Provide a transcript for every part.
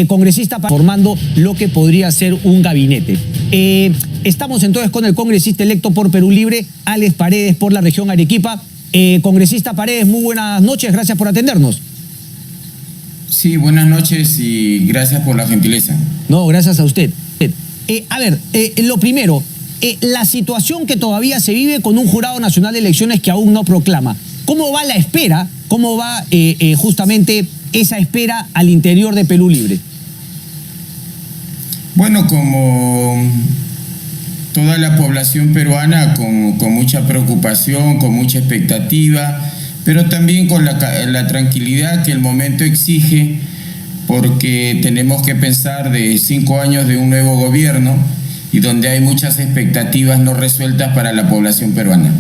congresista formando lo que podría ser un gabinete. Estamos entonces con el congresista electo por Perú Libre, Alex Paredes, por la región Arequipa. Congresista Paredes, muy buenas noches, gracias por atendernos. Sí, buenas noches y gracias por la gentileza. No, gracias a usted. Lo primero, la situación que todavía se vive con un Jurado Nacional de Elecciones que aún no proclama. ¿Cómo va la espera? ¿Cómo va justamente esa espera al interior de Perú Libre? Bueno, como toda la población peruana, con mucha preocupación, con mucha expectativa, pero también con la tranquilidad que el momento exige, porque tenemos que pensar de 5 años de un nuevo gobierno y donde hay muchas expectativas no resueltas para la población peruana.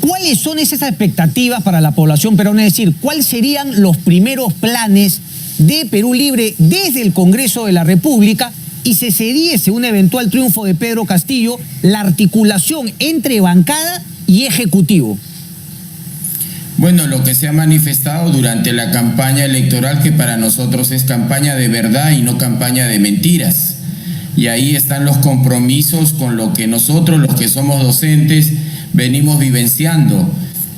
¿Cuáles son esas expectativas para la población peruana? Es decir, ¿cuáles serían los primeros planes de Perú Libre desde el Congreso de la República y si se diese un eventual triunfo de Pedro Castillo, la articulación entre bancada y ejecutivo? Bueno, lo que se ha manifestado durante la campaña electoral, que para nosotros es campaña de verdad y no campaña de mentiras. Y ahí están los compromisos con lo que nosotros, los que somos docentes, venimos vivenciando.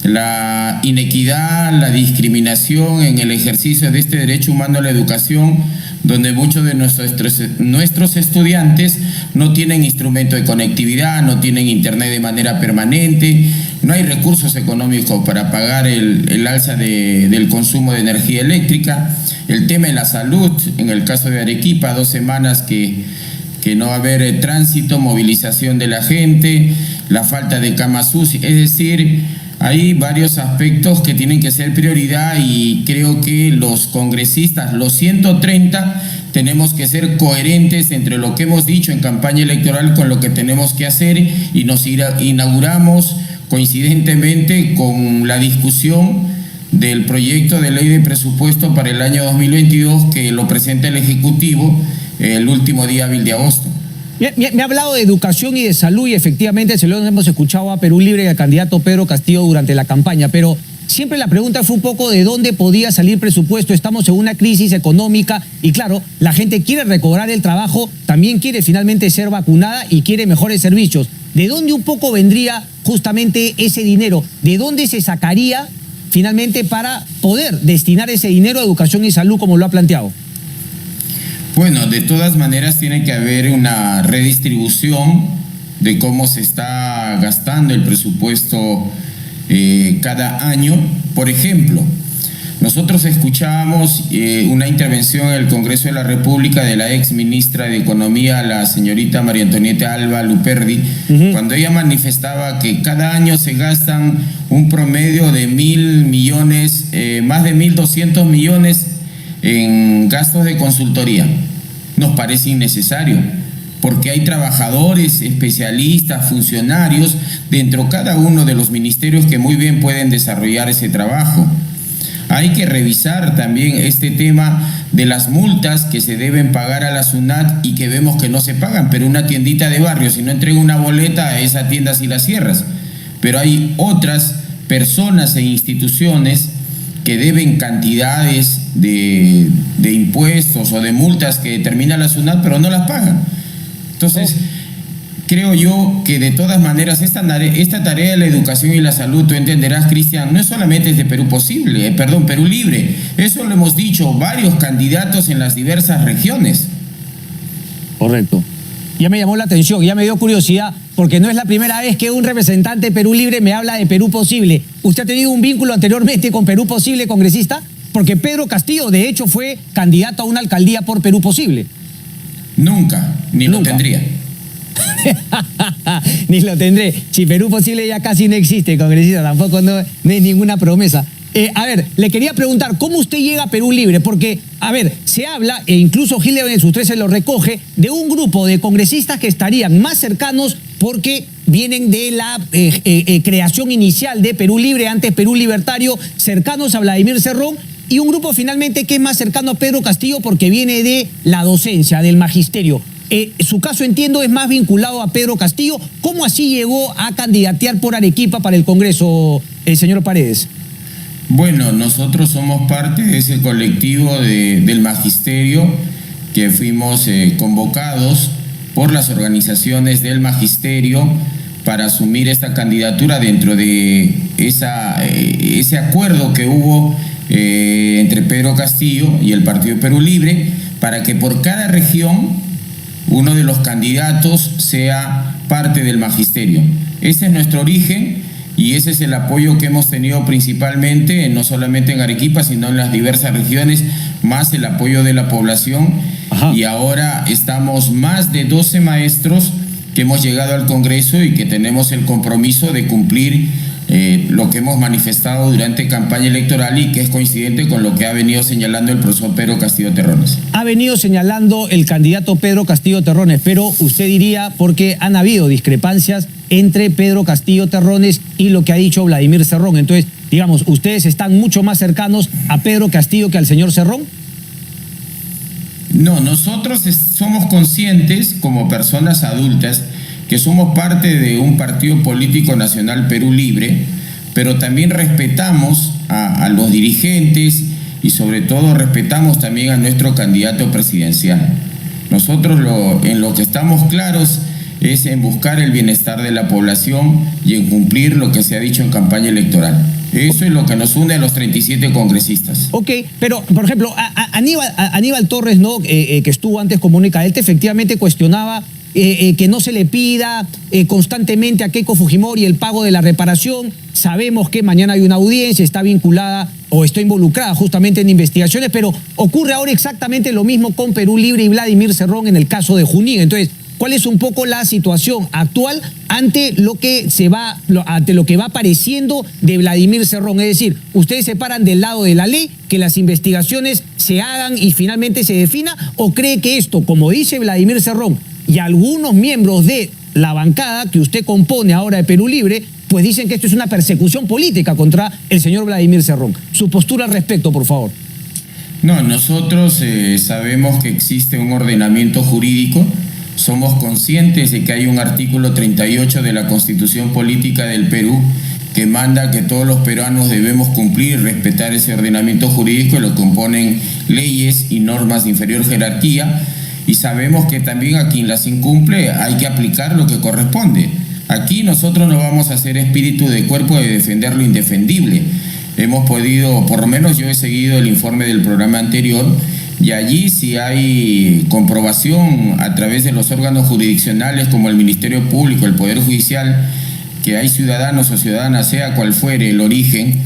La inequidad, la discriminación en el ejercicio de este derecho humano a la educación, donde muchos de nuestros estudiantes no tienen instrumento de conectividad, no tienen internet de manera permanente, no hay recursos económicos para pagar el alza del consumo de energía eléctrica, el tema de la salud, en el caso de Arequipa, 2 semanas que no va a haber tránsito, movilización de la gente, la falta de camas UCI, es decir, hay varios aspectos que tienen que ser prioridad y creo que los congresistas, los 130, tenemos que ser coherentes entre lo que hemos dicho en campaña electoral con lo que tenemos que hacer y nos inauguramos coincidentemente con la discusión del proyecto de ley de presupuesto para el año 2022 que lo presenta el Ejecutivo el último día hábil de agosto. Me ha hablado de educación y de salud y efectivamente se lo hemos escuchado a Perú Libre y al candidato Pedro Castillo durante la campaña, pero siempre la pregunta fue un poco de dónde podía salir presupuesto. Estamos en una crisis económica y claro, la gente quiere recobrar el trabajo, también quiere finalmente ser vacunada y quiere mejores servicios. ¿De dónde un poco vendría justamente ese dinero? ¿De dónde se sacaría finalmente para poder destinar ese dinero a educación y salud como lo ha planteado? Bueno, de todas maneras tiene que haber una redistribución de cómo se está gastando el presupuesto cada año. Por ejemplo, nosotros escuchábamos una intervención en el Congreso de la República de la ex ministra de Economía, la señorita María Antonieta Alba Luperdi, cuando ella manifestaba que cada año se gastan un promedio de 1.000 millones, más de 1.200 millones en gastos de consultoría. Nos parece innecesario, porque hay trabajadores, especialistas, funcionarios dentro de cada uno de los ministerios que muy bien pueden desarrollar ese trabajo. Hay que revisar también este tema de las multas que se deben pagar a la SUNAT y que vemos que no se pagan, pero una tiendita de barrio, si no entrega una boleta, a esa tienda sí la cierras. Pero hay otras personas e instituciones que deben cantidades de impuestos o de multas que determina la SUNAT, pero no las pagan. Entonces, creo yo que de todas maneras esta tarea de la educación y la salud, tú entenderás, Cristian, no es solamente de Perú Perú Libre. Eso lo hemos dicho varios candidatos en las diversas regiones. Correcto. Ya me llamó la atención, ya me dio curiosidad, porque no es la primera vez que un representante de Perú Libre me habla de Perú Posible. ¿Usted ha tenido un vínculo anteriormente con Perú Posible, congresista? Porque Pedro Castillo, de hecho, fue candidato a una alcaldía por Perú Posible. Nunca, ni lo tendría. Ni lo tendré. Si Perú Posible ya casi no existe, congresista, tampoco no es ninguna promesa. Le quería preguntar, ¿cómo usted llega a Perú Libre? Porque, se habla, e incluso Gillian en sus 13 lo recoge, de un grupo de congresistas que estarían más cercanos porque vienen de la creación inicial de Perú Libre, antes Perú Libertario, cercanos a Vladimir Cerrón, y un grupo finalmente que es más cercano a Pedro Castillo porque viene de la docencia, del magisterio. Su caso, entiendo, es más vinculado a Pedro Castillo. ¿Cómo así llegó a candidatear por Arequipa para el Congreso, señor Paredes? Bueno, nosotros somos parte de ese colectivo del magisterio que fuimos convocados por las organizaciones del magisterio para asumir esta candidatura dentro de ese acuerdo que hubo entre Pedro Castillo y el Partido Perú Libre, para que por cada región uno de los candidatos sea parte del magisterio. Ese es nuestro origen y ese es el apoyo que hemos tenido principalmente, no solamente en Arequipa, sino en las diversas regiones, más el apoyo de la población. Ajá. Y ahora estamos más de 12 maestros que hemos llegado al Congreso y que tenemos el compromiso de cumplir lo que hemos manifestado durante campaña electoral y que es coincidente con lo que ha venido señalando el profesor Pedro Castillo Terrones. Ha venido señalando el candidato Pedro Castillo Terrones, pero usted diría porque han habido discrepancias entre Pedro Castillo Terrones y lo que ha dicho Vladimir Cerrón. Entonces, digamos, ¿ustedes están mucho más cercanos a Pedro Castillo que al señor Cerrón? No, nosotros somos conscientes como personas adultas que somos parte de un partido político nacional Perú Libre, pero también respetamos a los dirigentes y sobre todo respetamos también a nuestro candidato presidencial. Nosotros en lo que estamos claros es en buscar el bienestar de la población y en cumplir lo que se ha dicho en campaña electoral. Eso es lo que nos une a los 37 congresistas. Ok, pero por ejemplo, Aníbal Torres, ¿no? Que estuvo antes como única, él efectivamente cuestionaba que no se le pida constantemente a Keiko Fujimori el pago de la reparación. Sabemos que mañana hay una audiencia, está vinculada o está involucrada justamente en investigaciones, pero ocurre ahora exactamente lo mismo con Perú Libre y Vladimir Cerrón en el caso de Junín. Entonces, ¿cuál es un poco la situación actual ante lo que va apareciendo de Vladimir Cerrón? Es decir, ¿ustedes se paran del lado de la ley, que las investigaciones se hagan y finalmente se defina? ¿O cree que esto, como dice Vladimir Cerrón y algunos miembros de la bancada que usted compone ahora de Perú Libre, pues dicen que esto es una persecución política contra el señor Vladimir Cerrón? Su postura al respecto, por favor. No, nosotros sabemos que existe un ordenamiento jurídico. Somos conscientes de que hay un artículo 38 de la Constitución Política del Perú que manda que todos los peruanos debemos cumplir y respetar ese ordenamiento jurídico, y lo componen leyes y normas de inferior jerarquía, y sabemos que también a quien las incumple hay que aplicar lo que corresponde. Aquí nosotros no vamos a hacer espíritu de cuerpo de defender lo indefendible. Hemos podido, por lo menos yo he seguido el informe del programa anterior, y allí si hay comprobación a través de los órganos jurisdiccionales como el Ministerio Público, el Poder Judicial, que hay ciudadanos o ciudadanas, sea cual fuere el origen,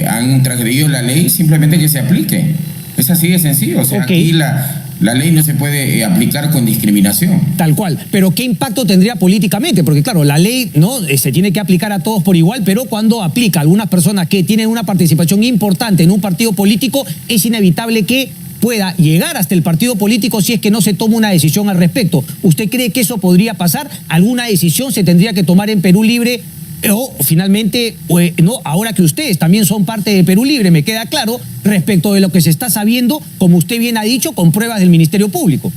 han transgredido la ley, simplemente que se aplique. Es así de sencillo. O sea, okay. Aquí la ley no se puede aplicar con discriminación. Tal cual. Pero ¿qué impacto tendría políticamente? Porque claro, la ley no se tiene que aplicar a todos por igual, pero cuando aplica a algunas personas que tienen una participación importante en un partido político, es inevitable que pueda llegar hasta el partido político si es que no se toma una decisión al respecto. ¿Usted cree que eso podría pasar? ¿Alguna decisión se tendría que tomar en Perú Libre? O finalmente, no, ahora que ustedes también son parte de Perú Libre, me queda claro, respecto de lo que se está sabiendo, como usted bien ha dicho, con pruebas del Ministerio Público.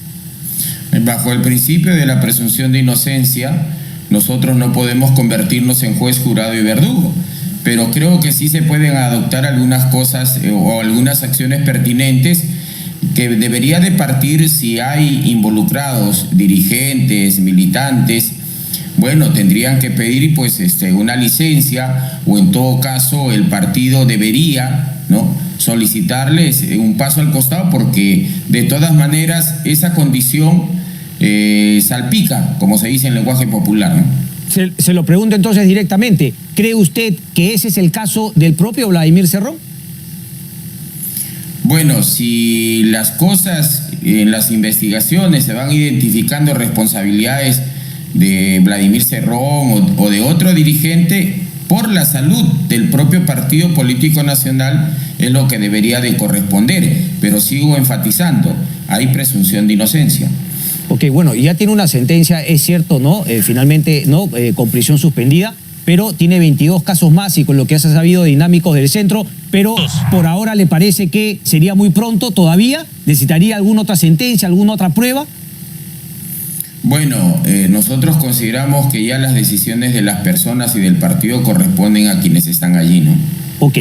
Bajo el principio de la presunción de inocencia, nosotros no podemos convertirnos en juez, jurado y verdugo, pero creo que sí se pueden adoptar algunas cosas o algunas acciones pertinentes que debería de partir si hay involucrados, dirigentes, militantes. Bueno, tendrían que pedir pues una licencia, o en todo caso el partido debería, ¿no?, solicitarles un paso al costado, porque de todas maneras esa condición salpica, como se dice en lenguaje popular, ¿no? Se lo pregunto entonces directamente, ¿cree usted que ese es el caso del propio Vladimir Cerrón? Bueno, si las cosas en las investigaciones se van identificando responsabilidades de Vladimir Cerrón o de otro dirigente, por la salud del propio Partido Político Nacional es lo que debería de corresponder, pero sigo enfatizando, hay presunción de inocencia. Ok, bueno, ya tiene una sentencia, es cierto, ¿no? Finalmente, ¿no? Con prisión suspendida, pero tiene 22 casos más y con lo que se ha sabido dinámicos del centro, pero por ahora le parece que sería muy pronto todavía, necesitaría alguna otra sentencia, alguna otra prueba. Bueno, nosotros consideramos que ya las decisiones de las personas y del partido corresponden a quienes están allí, ¿no? Ok.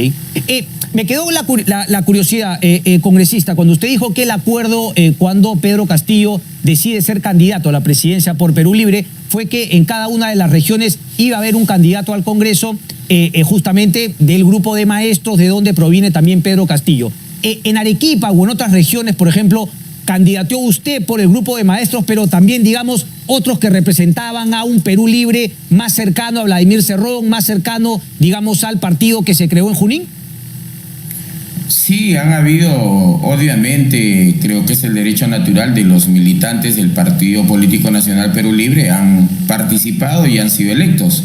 Me quedó la curiosidad, congresista, cuando usted dijo que el acuerdo, cuando Pedro Castillo decide ser candidato a la presidencia por Perú Libre, fue que en cada una de las regiones iba a haber un candidato al Congreso, justamente del grupo de maestros de donde proviene también Pedro Castillo. En Arequipa o en otras regiones, por ejemplo, candidateó usted por el grupo de maestros, pero también, digamos, otros que representaban a un Perú Libre más cercano a Vladimir Cerrón, más cercano, digamos, al partido que se creó en Junín. Sí, han habido, obviamente, creo que es el derecho natural de los militantes del Partido Político Nacional Perú Libre, han participado y han sido electos,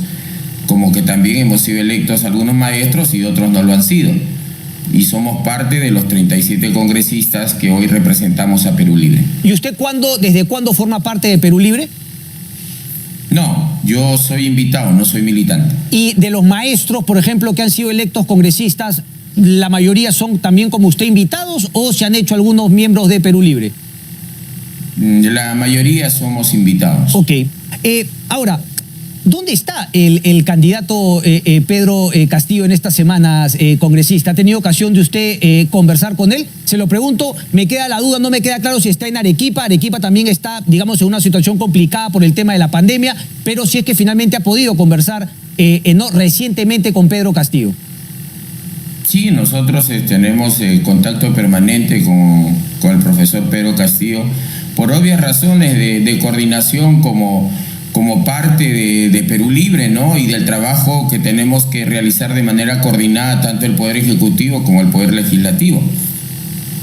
como que también hemos sido electos algunos maestros y otros no lo han sido. Y somos parte de los 37 congresistas que hoy representamos a Perú Libre. ¿Y usted desde cuándo forma parte de Perú Libre? No, yo soy invitado, no soy militante. Y de los maestros, por ejemplo, que han sido electos congresistas, ¿la mayoría son también como usted invitados o se han hecho algunos miembros de Perú Libre? La mayoría somos invitados. Ok. Ahora, ¿dónde está el candidato Pedro Castillo en estas semanas, congresista? ¿Ha tenido ocasión de usted conversar con él? Se lo pregunto, me queda la duda, no me queda claro si está en Arequipa. Arequipa también está, digamos, en una situación complicada por el tema de la pandemia, pero si es que finalmente ha podido conversar recientemente con Pedro Castillo. Sí, nosotros tenemos contacto permanente con el profesor Pedro Castillo por obvias razones de coordinación como parte de Perú Libre, ¿no? Y del trabajo que tenemos que realizar de manera coordinada tanto el Poder Ejecutivo como el Poder Legislativo.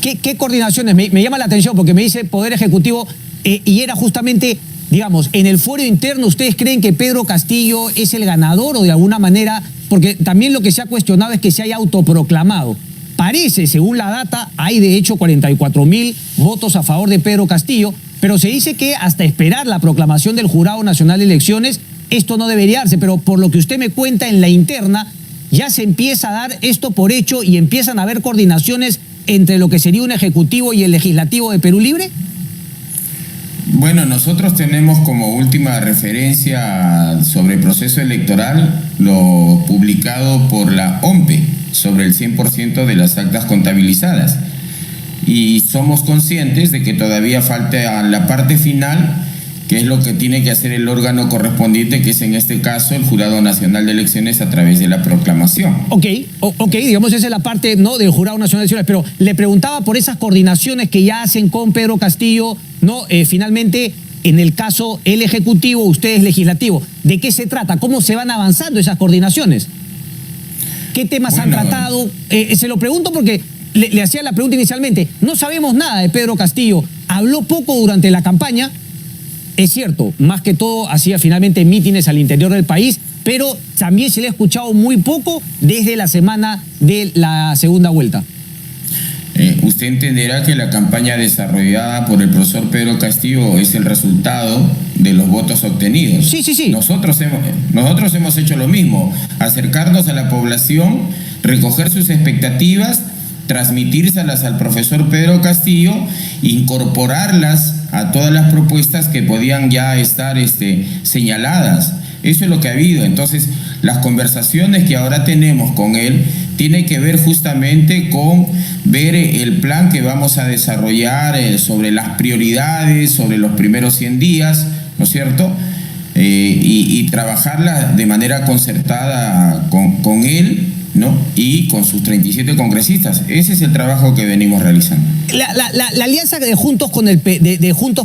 ¿Qué coordinaciones? Me llama la atención porque me dice Poder Ejecutivo y era justamente, digamos, en el fuero interno, ¿ustedes creen que Pedro Castillo es el ganador o de alguna manera? Porque también lo que se ha cuestionado es que se haya autoproclamado. Parece, según la data, hay de hecho 44.000 votos a favor de Pedro Castillo, pero se dice que hasta esperar la proclamación del Jurado Nacional de Elecciones, esto no debería darse, pero por lo que usted me cuenta en la interna, ya se empieza a dar esto por hecho y empiezan a haber coordinaciones entre lo que sería un Ejecutivo y el Legislativo de Perú Libre. Bueno, nosotros tenemos como última referencia sobre el proceso electoral lo publicado por la OMPE sobre el 100% de las actas contabilizadas. Y somos conscientes de que todavía falta la parte final, que es lo que tiene que hacer el órgano correspondiente, que es en este caso el Jurado Nacional de Elecciones a través de la proclamación. Ok, digamos esa es la parte, ¿no?, del Jurado Nacional de Elecciones, pero le preguntaba por esas coordinaciones que ya hacen con Pedro Castillo, ¿no? Finalmente, en el caso el Ejecutivo, ustedes Legislativo, ¿de qué se trata? ¿Cómo se van avanzando esas coordinaciones? ¿Qué temas han tratado? Se lo pregunto porque le hacía la pregunta inicialmente. No sabemos nada de Pedro Castillo. Habló poco durante la campaña. Es cierto, más que todo hacía finalmente mítines al interior del país, pero también se le ha escuchado muy poco desde la semana de la segunda vuelta. Usted entenderá que la campaña desarrollada por el profesor Pedro Castillo es el resultado de los votos obtenidos. Sí. Nosotros hemos hecho lo mismo, acercarnos a la población, recoger sus expectativas, transmitírselas al profesor Pedro Castillo, incorporarlas a todas las propuestas que podían ya estar señaladas. Eso es lo que ha habido. Entonces, las conversaciones que ahora tenemos con él tienen que ver justamente con ver el plan que vamos a desarrollar sobre las prioridades, sobre los primeros 100 días, ¿no es cierto? Y trabajarla de manera concertada con él, ¿no? Y con sus 37 congresistas. Ese es el trabajo que venimos realizando. La alianza de Juntos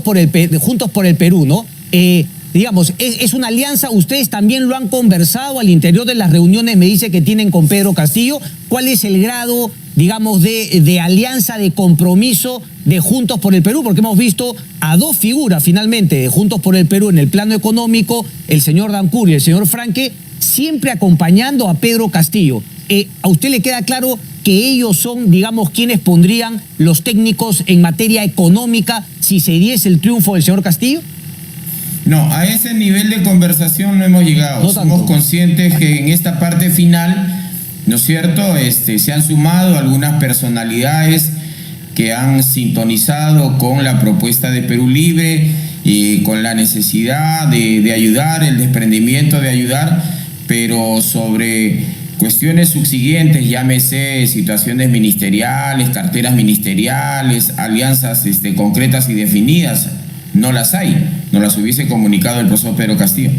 por el Perú, ¿no? Digamos, es una alianza, ustedes también lo han conversado al interior de las reuniones, me dice que tienen con Pedro Castillo. ¿Cuál es el grado, digamos, de alianza, de compromiso de Juntos por el Perú? Porque hemos visto a dos figuras finalmente de Juntos por el Perú en el plano económico, el señor Dancur y el señor Franque, siempre acompañando a Pedro Castillo. ¿A usted le queda claro que ellos son, digamos, quienes pondrían los técnicos en materia económica si se diese el triunfo del señor Castillo? No, a ese nivel de conversación no hemos llegado. No Somos conscientes que en esta parte final, ¿no es cierto?, se han sumado algunas personalidades que han sintonizado con la propuesta de Perú Libre y con la necesidad de ayudar, el desprendimiento de ayudar, pero sobre cuestiones subsiguientes, llámese situaciones ministeriales, carteras ministeriales, alianzas concretas y definidas, no las hay, no las hubiese comunicado el profesor Pedro Castillo.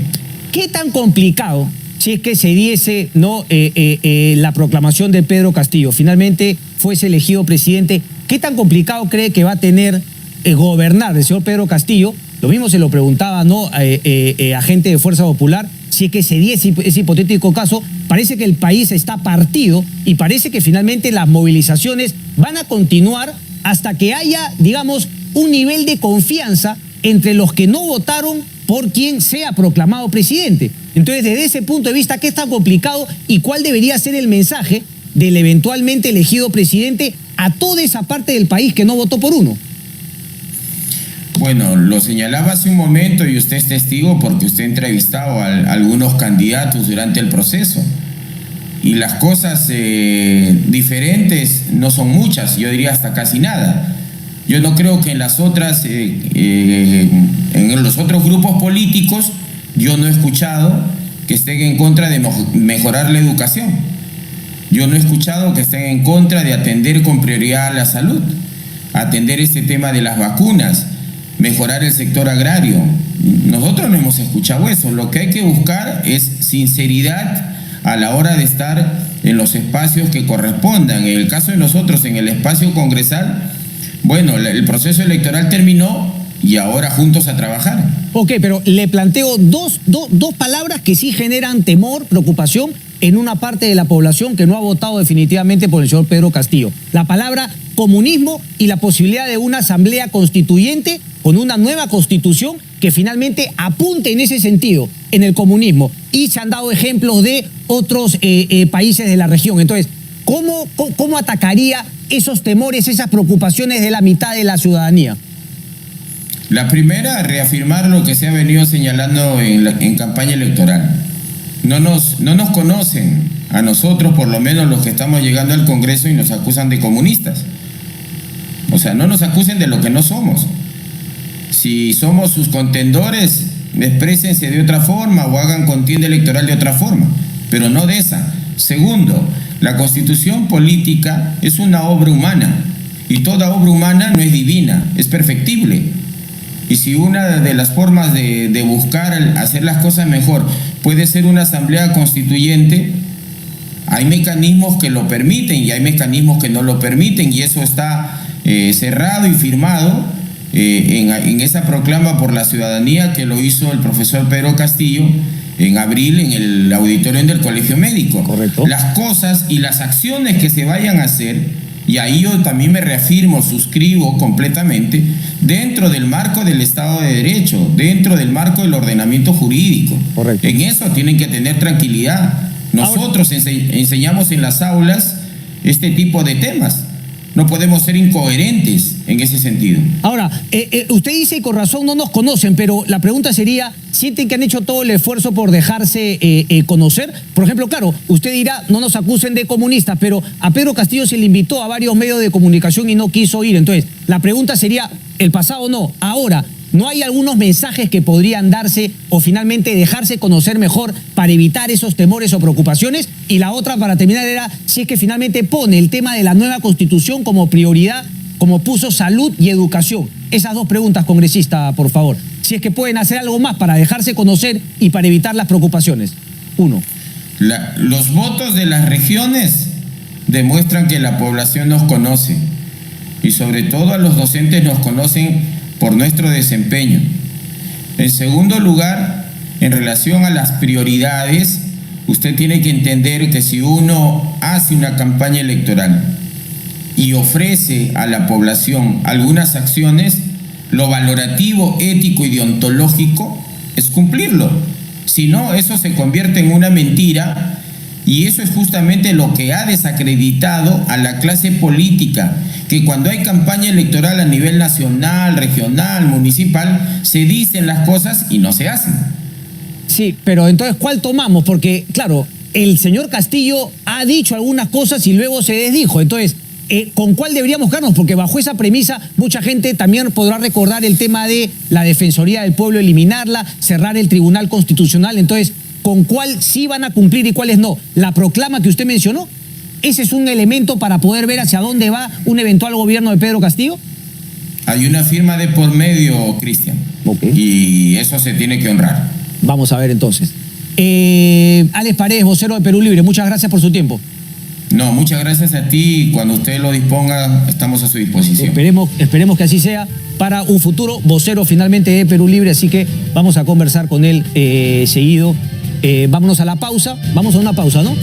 ¿Qué tan complicado, si es que se diese la proclamación de Pedro Castillo, finalmente fuese elegido presidente, qué tan complicado cree que va a tener gobernar el señor Pedro Castillo? Lo mismo se lo preguntaba a gente de Fuerza Popular. Si es que se diese ese hipotético caso, parece que el país está partido y parece que finalmente las movilizaciones van a continuar hasta que haya, digamos, un nivel de confianza entre los que no votaron por quien sea proclamado presidente. Entonces, desde ese punto de vista, ¿qué es tan complicado y cuál debería ser el mensaje del eventualmente elegido presidente a toda esa parte del país que no votó por uno? Bueno, lo señalaba hace un momento y usted es testigo porque usted ha entrevistado a algunos candidatos durante el proceso. Y las cosas diferentes no son muchas, yo diría hasta casi nada. Yo no creo que en las otras, en los otros grupos políticos, yo no he escuchado que estén en contra de mejorar la educación. Yo no he escuchado que estén en contra de atender con prioridad la salud, atender este tema de las vacunas, mejorar el sector agrario. Nosotros no hemos escuchado eso. Lo que hay que buscar es sinceridad a la hora de estar en los espacios que correspondan. En el caso de nosotros, en el espacio congresal, bueno, el proceso electoral terminó y ahora juntos a trabajar. Ok, pero le planteo dos palabras que sí generan temor, preocupación en una parte de la población que no ha votado definitivamente por el señor Pedro Castillo. La palabra comunismo y la posibilidad de una asamblea constituyente con una nueva constitución que finalmente apunte en ese sentido, en el comunismo. Y se han dado ejemplos de otros países de la región. Entonces, ¿cómo atacaría esos temores, esas preocupaciones de la mitad de la ciudadanía? La primera, reafirmar lo que se ha venido señalando en campaña electoral. No nos conocen a nosotros, por lo menos los que estamos llegando al Congreso, y nos acusan de comunistas. O sea, no nos acusen de lo que no somos. Si somos sus contendores, exprésense de otra forma o hagan contienda electoral de otra forma, pero no de esa. Segundo, la Constitución política es una obra humana y toda obra humana no es divina, es perfectible. Y si una de las formas de buscar hacer las cosas mejor puede ser una asamblea constituyente, hay mecanismos que lo permiten y hay mecanismos que no lo permiten, y eso está cerrado y firmado en esa proclama por la ciudadanía que lo hizo el profesor Pedro Castillo en abril en el auditorio del Colegio Médico. Correcto. Las cosas y las acciones que se vayan a hacer, y ahí yo también me reafirmo, suscribo completamente, dentro del marco del Estado de Derecho, dentro del marco del ordenamiento jurídico. Correcto. En eso tienen que tener tranquilidad. Nosotros enseñamos en las aulas este tipo de temas. No podemos ser incoherentes en ese sentido. Ahora, usted dice, y con razón no nos conocen, pero la pregunta sería, ¿sienten que han hecho todo el esfuerzo por dejarse conocer? Por ejemplo, claro, usted dirá, no nos acusen de comunistas, pero a Pedro Castillo se le invitó a varios medios de comunicación y no quiso ir. Entonces, la pregunta sería, el pasado no, ahora, ¿no hay algunos mensajes que podrían darse o finalmente dejarse conocer mejor para evitar esos temores o preocupaciones? Y la otra, para terminar, era si es que finalmente pone el tema de la nueva Constitución como prioridad, como puso salud y educación. Esas dos preguntas, congresista, por favor. Si es que pueden hacer algo más para dejarse conocer y para evitar las preocupaciones. Uno. Los votos de las regiones demuestran que la población nos conoce. Y sobre todo a los docentes nos conocen por nuestro desempeño. En segundo lugar, en relación a las prioridades, usted tiene que entender que si uno hace una campaña electoral y ofrece a la población algunas acciones, lo valorativo, ético y deontológico es cumplirlo. Si no, eso se convierte en una mentira, y eso es justamente lo que ha desacreditado a la clase política, que cuando hay campaña electoral a nivel nacional, regional, municipal, se dicen las cosas y no se hacen. Sí, pero entonces, ¿cuál tomamos? Porque, claro, el señor Castillo ha dicho algunas cosas y luego se desdijo. Entonces, ¿con cuál deberíamos quedarnos? Porque bajo esa premisa, mucha gente también podrá recordar el tema de la Defensoría del Pueblo, eliminarla, cerrar el Tribunal Constitucional. Entonces, con cuál sí van a cumplir y cuáles no. La proclama que usted mencionó, ¿ese es un elemento para poder ver hacia dónde va un eventual gobierno de Pedro Castillo? Hay una firma de por medio, Cristian, y eso se tiene que honrar. Vamos a ver entonces. Alex Paredes, vocero de Perú Libre, muchas gracias por su tiempo. No, muchas gracias a ti. Cuando usted lo disponga, estamos a su disposición. Esperemos que así sea para un futuro vocero finalmente de Perú Libre, así que vamos a conversar con él seguido. Vámonos a la pausa, vamos a una pausa, ¿no?